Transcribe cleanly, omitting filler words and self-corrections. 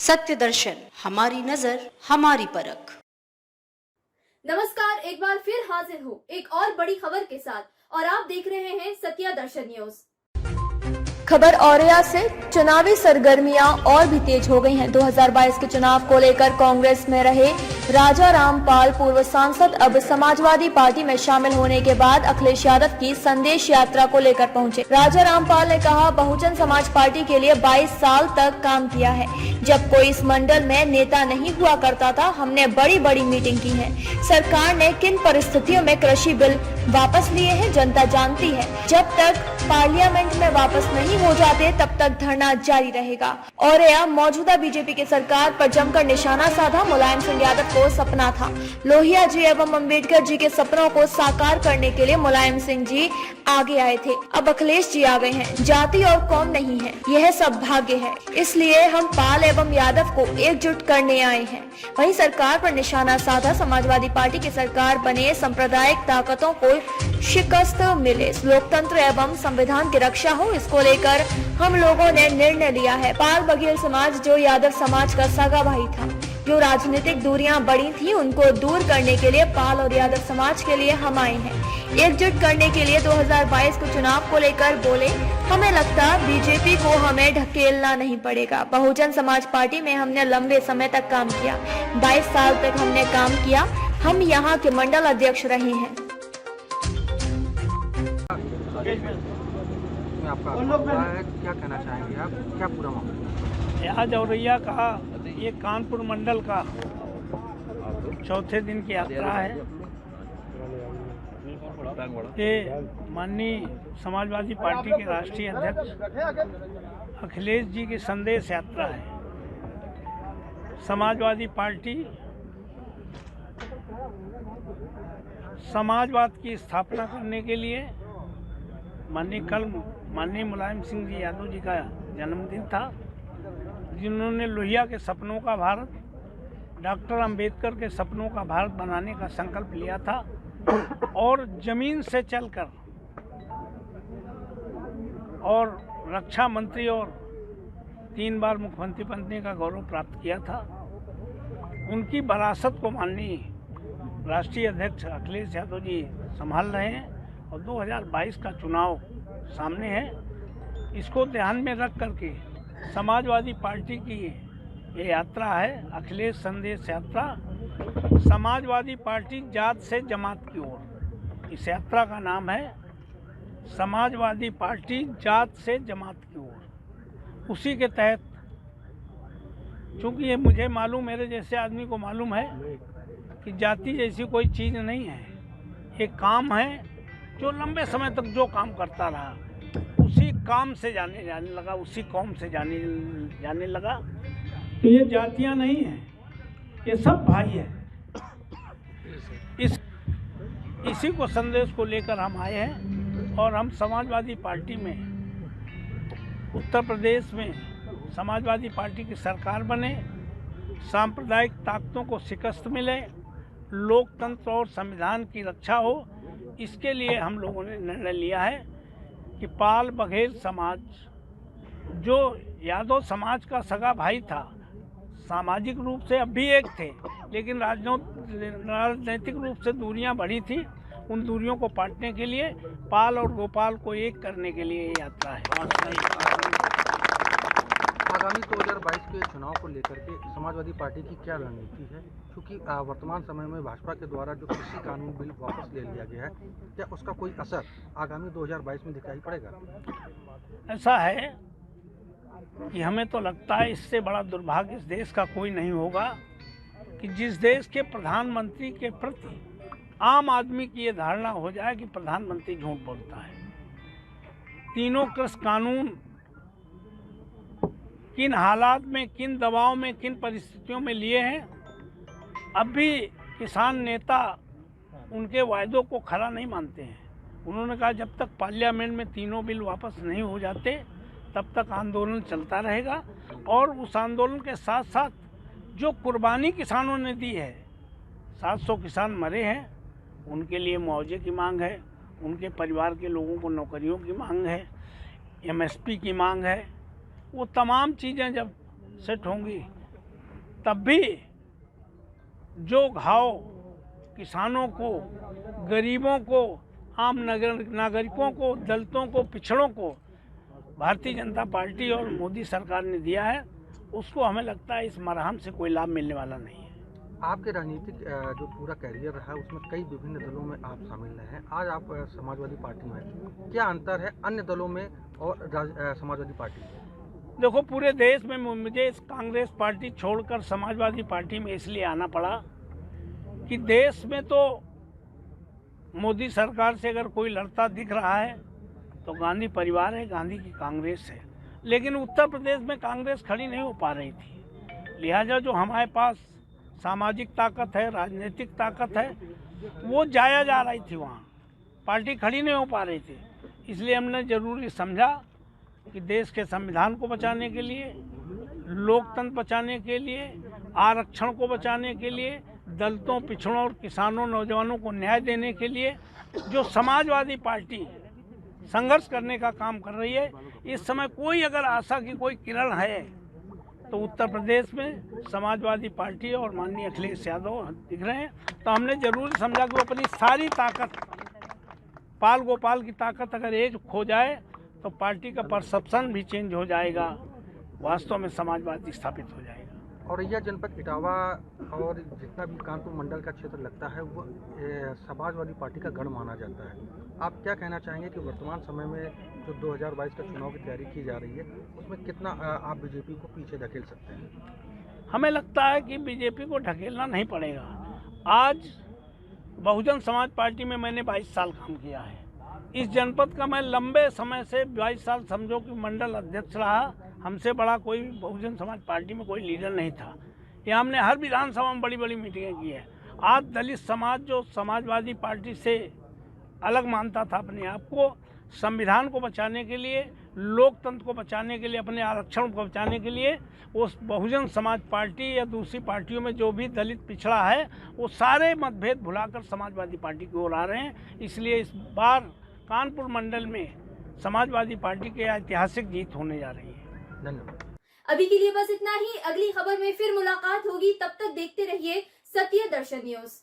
सत्य दर्शन, हमारी नजर, हमारी परख। नमस्कार, एक बार फिर हाजिर हूँ एक और बड़ी खबर के साथ और आप देख रहे हैं सत्य दर्शन न्यूज। खबर औरैया से चुनावी सरगर्मियां और भी तेज हो गई हैं। 2022 के चुनाव को लेकर कांग्रेस में रहे राजा रामपाल पूर्व सांसद अब समाजवादी पार्टी में शामिल होने के बाद अखिलेश यादव की संदेश यात्रा को लेकर पहुंचे। राजा रामपाल ने कहा, बहुजन समाज पार्टी के लिए 22 साल तक काम किया है। जब कोई इस मंडल में नेता नहीं हुआ करता था, हमने बड़ी बड़ी मीटिंग की है। सरकार ने किन परिस्थितियों में कृषि बिल वापस लिए हैं, जनता जानती है। जब तक पार्लियामेंट में वापस नहीं हो जाते तब तक धरना जारी रहेगा। और यह मौजूदा बीजेपी की सरकार पर जमकर निशाना साधा। मुलायम सिंह यादव को सपना था लोहिया जी एवं अम्बेडकर जी के सपनों को साकार करने के लिए मुलायम सिंह जी आगे आए थे। अब अखिलेश जी आ गए हैं। जाति और कौम नहीं है, यह सब भाग्य है। इसलिए हम पाल एवं यादव को एकजुट करने आए हैं। वहीं सरकार पर निशाना साधा। समाजवादी पार्टी की सरकार बने, सांप्रदायिक ताकतों को शिकस्त मिले, लोकतंत्र एवं संविधान की रक्षा हो, इसको लेकर हम लोगों ने निर्णय लिया है। पाल बघेल समाज जो यादव समाज का सगा भाई था, जो राजनीतिक दूरियां बढ़ी थी, उनको दूर करने के लिए पाल और यादव समाज के लिए हम आए हैं। एकजुट करने के लिए 2022 के चुनाव को लेकर बोले, हमें लगता बीजेपी को हमें ढकेलना नहीं पड़ेगा। बहुजन समाज पार्टी में हमने लंबे समय तक काम किया, 22 साल तक हमने काम किया। हम यहाँ के मंडल अध्यक्ष रहे हैं। क्या कहना चाहेंगे आप, क्या पूरा मामला? आज औरैया का ये कानपुर मंडल का चौथे दिन की यात्रा है। ये माननीय समाजवादी पार्टी के राष्ट्रीय अध्यक्ष अखिलेश जी की संदेश यात्रा है। समाजवादी पार्टी समाजवाद की स्थापना करने के लिए माननीय मुलायम सिंह जी यादव जी का जन्मदिन था, जिन्होंने लोहिया के सपनों का भारत, डॉक्टर अंबेडकर के सपनों का भारत बनाने का संकल्प लिया था और जमीन से चलकर और रक्षा मंत्री और 3 बार मुख्यमंत्री बनने का गौरव प्राप्त किया था। उनकी विरासत को माननीय राष्ट्रीय अध्यक्ष अखिलेश यादव जी संभाल रहे हैं और 2022 का चुनाव सामने है। इसको ध्यान में रख करके समाजवादी पार्टी की ये यात्रा है, अखिलेश संदेश यात्रा। समाजवादी पार्टी जात से जमात की ओर, इस यात्रा का नाम है समाजवादी पार्टी जात से जमात की ओर। उसी के तहत, चूँकि ये मुझे मालूम, मेरे जैसे आदमी को मालूम है कि जाति जैसी कोई चीज़ नहीं है, एक काम है जो लंबे समय तक जो काम करता रहा उसी काम से जाने लगा, उसी कौम से जाने लगा। तो ये जातियां नहीं हैं, ये सब भाई है। इसी को संदेश को लेकर हम आए हैं और हम समाजवादी पार्टी में उत्तर प्रदेश में समाजवादी पार्टी की सरकार बने, सांप्रदायिक ताकतों को शिकस्त मिले, लोकतंत्र और संविधान की रक्षा हो, इसके लिए हम लोगों ने निर्णय लिया है कि पाल बघेल समाज जो यादव समाज का सगा भाई था, सामाजिक रूप से अब भी एक थे, लेकिन राजनीतिक रूप से दूरियां बढ़ी थी। उन दूरियों को पाटने के लिए पाल और गोपाल को एक करने के लिए ये यात्रा है। आगामी 2022 के चुनाव को लेकर के समाजवादी पार्टी की क्या रणनीति है, क्योंकि वर्तमान समय में भाजपा के द्वारा जो कृषि कानून बिल वापस ले लिया गया है, क्या उसका कोई असर आगामी 2022 में दिखाई पड़ेगा? ऐसा है कि हमें तो लगता है इससे बड़ा दुर्भाग्य इस देश का कोई नहीं होगा कि जिस देश के प्रधानमंत्री के प्रति आम आदमी की ये धारणा हो जाए कि प्रधानमंत्री झूठ बोलता है। तीनों कृषि कानून किन हालात में, किन दबाव में, किन परिस्थितियों में लिए हैं, अब भी किसान नेता उनके वायदों को खरा नहीं मानते हैं। उन्होंने कहा जब तक पार्लियामेंट में तीनों बिल वापस नहीं हो जाते तब तक आंदोलन चलता रहेगा। और उस आंदोलन के साथ साथ जो कुर्बानी किसानों ने दी है, 700 किसान मरे हैं, उनके लिए मुआवजे की मांग है, उनके परिवार के लोगों को नौकरियों की मांग है, MSP की मांग है। वो तमाम चीज़ें जब सेट होंगी तब भी जो घाव किसानों को, गरीबों को, आम नागरिकों को, दलितों को, पिछड़ों को भारतीय जनता पार्टी और मोदी सरकार ने दिया है, उसको हमें लगता है इस मरहम से कोई लाभ मिलने वाला नहीं है। आपके राजनीतिक जो पूरा कैरियर रहा है उसमें कई विभिन्न दलों में आप शामिल रहे हैं। आज आप समाजवादी पार्टी में, क्या अंतर है अन्य दलों में और समाजवादी पार्टी में? देखो, पूरे देश में मुझे इस कांग्रेस पार्टी छोड़कर समाजवादी पार्टी में इसलिए आना पड़ा कि देश में तो मोदी सरकार से अगर कोई लड़ता दिख रहा है तो गांधी परिवार है, गांधी की कांग्रेस है, लेकिन उत्तर प्रदेश में कांग्रेस खड़ी नहीं हो पा रही थी। लिहाजा जो हमारे पास सामाजिक ताकत है, राजनीतिक ताकत है, वो जाया जा रही थी, वहाँ पार्टी खड़ी नहीं हो पा रही थी। इसलिए हमने ज़रूरी समझा कि देश के संविधान को बचाने के लिए, लोकतंत्र बचाने के लिए, आरक्षण को बचाने के लिए, दलितों, पिछड़ों और किसानों, नौजवानों को न्याय देने के लिए जो समाजवादी पार्टी संघर्ष करने का काम कर रही है, इस समय कोई अगर आशा की कोई किरण है तो उत्तर प्रदेश में समाजवादी पार्टी और माननीय अखिलेश यादव दिख रहे हैं। तो हमने ज़रूर समझा कि वो अपनी सारी ताकत, पाल गोपाल की ताकत अगर एक खो जाए तो पार्टी का परसेप्शन भी चेंज हो जाएगा, वास्तव में समाजवादी स्थापित हो जाएगा। औरैया जनपद इटावा और जितना भी कानपुर मंडल का क्षेत्र लगता है वो समाजवादी पार्टी का गढ़ माना जाता है। आप क्या कहना चाहेंगे कि वर्तमान समय में जो 2022 का चुनाव की तैयारी की जा रही है उसमें कितना आप बीजेपी को पीछे धकेल सकते हैं? हमें लगता है कि बीजेपी को ढकेलना नहीं पड़ेगा। आज बहुजन समाज पार्टी में मैंने 22 साल काम किया है। इस जनपद का मैं लंबे समय से 22 साल समझो कि मंडल अध्यक्ष रहा। हमसे बड़ा कोई बहुजन समाज पार्टी में कोई लीडर नहीं था। यहाँ हमने हर विधानसभा में बड़ी बड़ी मीटिंगें की है। आज दलित समाज जो समाजवादी पार्टी से अलग मानता था अपने आप को, संविधान को बचाने के लिए, लोकतंत्र को बचाने के लिए, अपने आरक्षण को बचाने के लिए, उस बहुजन समाज पार्टी या दूसरी पार्टियों में जो भी दलित पिछड़ा है वो सारे मतभेद भुलाकर समाजवादी पार्टी की ओर आ रहे हैं। इसलिए इस बार कानपुर मंडल में समाजवादी पार्टी की ऐतिहासिक जीत होने जा रही है। धन्यवाद। अभी के लिए बस इतना ही। अगली खबर में फिर मुलाकात होगी, तब तक देखते रहिए सत्य दर्शन न्यूज।